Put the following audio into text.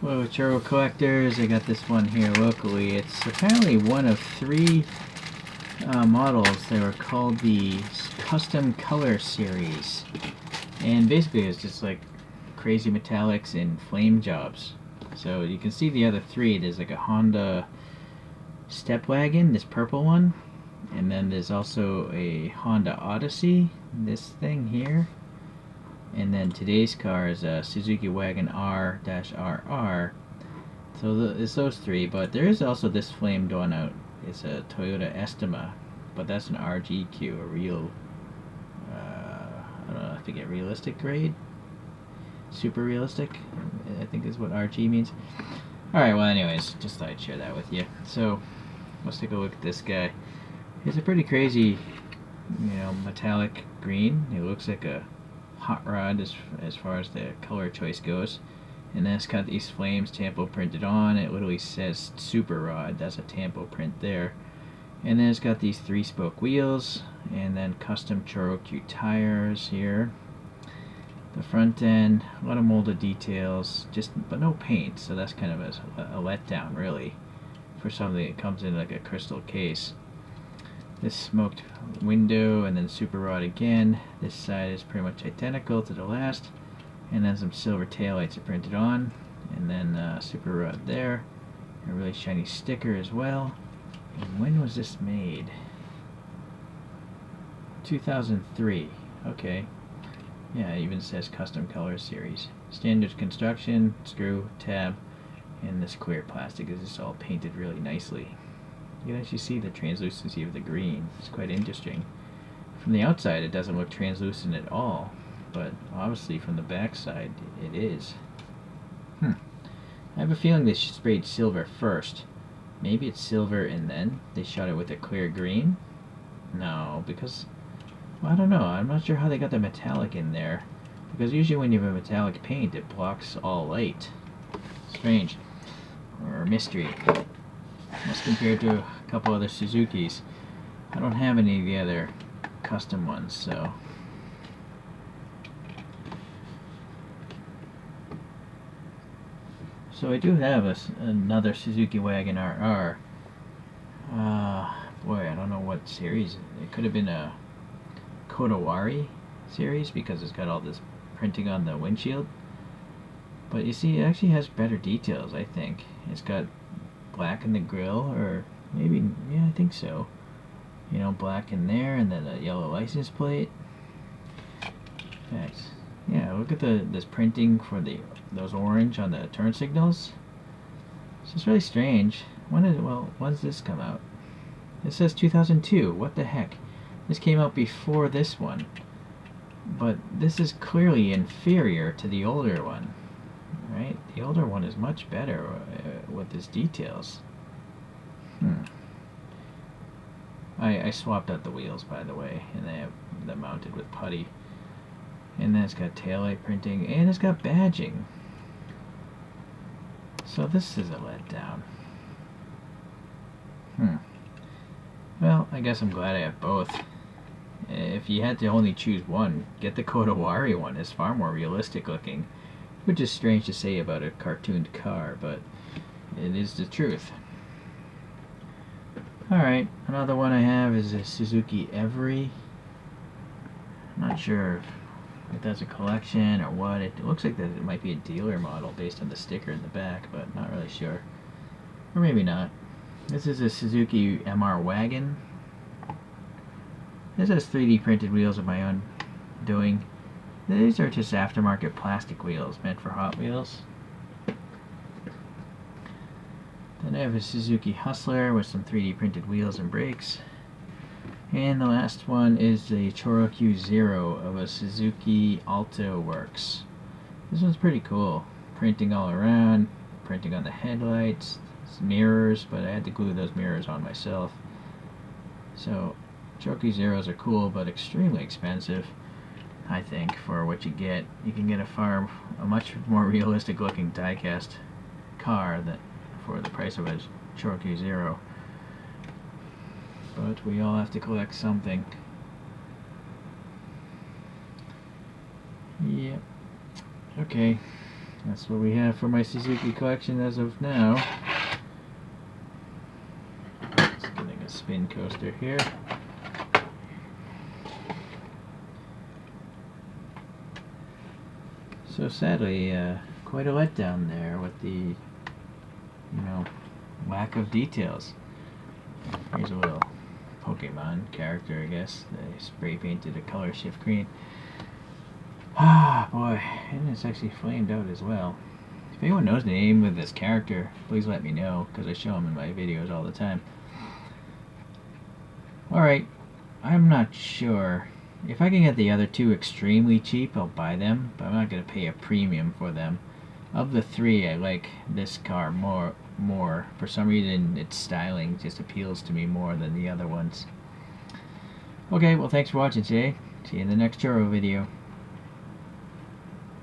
Hello, Choro collectors. I got this one here locally. It's apparently one of three models that were called the Custom Color Series. And basically it's just like crazy metallics and flame jobs. So you can see the other three. There's like a Honda Step Wagon, this purple one. And then there's also a Honda Odyssey, this thing here. And then today's car is a Suzuki Wagon R-RR. So it's those three, but there is also this flamed one out. It's a Toyota Estima, but that's an RGQ, a real, I don't know, I forget, realistic grade? Super realistic, I think is what RG means. Alright, well anyways, just thought I'd share that with you. So, let's take a look at this guy. He's a pretty crazy, metallic green. It looks like a hot rod as far as the color choice goes, and then it's got these flames tampo printed on. It literally says super rod. That's a tampo print there. And then it's got these 3-spoke wheels, and then custom ChoroQ tires here. The front end, a lot of molded details, but no paint, so that's kind of a letdown really for something that comes in like a crystal case. This smoked window, and then super rod again. This side is pretty much identical to the last, and then some silver taillights are printed on, and then super rod there, a really shiny sticker as well. And when was this made? 2003. Okay. Yeah, it even says custom color series. Standard construction, screw, tab, and this clear plastic is just all painted really nicely. You can actually see the translucency of the green. It's quite interesting. From the outside it doesn't look translucent at all, but obviously from the back side it is. I have a feeling they sprayed silver first. Maybe it's silver and then they shot it with a clear green? No, because, well, I don't know. I'm not sure how they got the metallic in there, because usually when you have a metallic paint it blocks all light. Strange. Or mystery. As compared to a couple other Suzukis. I don't have any of the other custom ones, so. So I do have another Suzuki Wagon RR. Boy, I don't know what series. It could have been a Kodawari series because it's got all this printing on the windshield. But you see, it actually has better details, I think. It's got black in the grill, or maybe, yeah, I think so. Black in there, and then a yellow license plate. Thanks. Yeah, look at this printing for those orange on the turn signals. So it's really strange. When's this come out? It says 2002. What the heck? This came out before this one. But this is clearly inferior to the older one. Right? The older one is much better with its details. I swapped out the wheels, by the way, and they have them mounted with putty. And then it's got taillight printing, and it's got badging. So this is a letdown. Well, I guess I'm glad I have both. If you had to only choose one, get the Kodawari one. It's far more realistic looking. Which is strange to say about a cartooned car, but it is the truth. Alright, another one I have is a Suzuki Every. I'm not sure if that's a collection or what. It looks like that it might be a dealer model based on the sticker in the back, but not really sure. Or maybe not. This is a Suzuki MR Wagon. This has 3D printed wheels of my own doing. These are just aftermarket plastic wheels meant for Hot Wheels. Then I have a Suzuki Hustler with some 3D printed wheels and brakes. And the last one is the ChoroQ Zero of a Suzuki Alto Works. This one's pretty cool. Printing all around, printing on the headlights, mirrors, but I had to glue those mirrors on myself. So ChoroQ Zeros are cool, but extremely expensive. I think for what you get. You can get a much more realistic looking die-cast car for the price of a ChoroQ Zero. But we all have to collect something. Yep. Okay. that's what we have for my Suzuki collection as of now. Just getting a spin coaster here. So sadly, quite a letdown there with the, lack of details. Here's a little Pokemon character, I guess. They spray painted a color shift green. Ah, boy, and it's actually flamed out as well. If anyone knows the name of this character, please let me know, because I show him in my videos all the time. Alright, I'm not sure. If I can get the other two extremely cheap, I'll buy them, but I'm not going to pay a premium for them. Of the three, I like this car more. For some reason, its styling just appeals to me more than the other ones. Okay, well, thanks for watching today. See you in the next Choro video.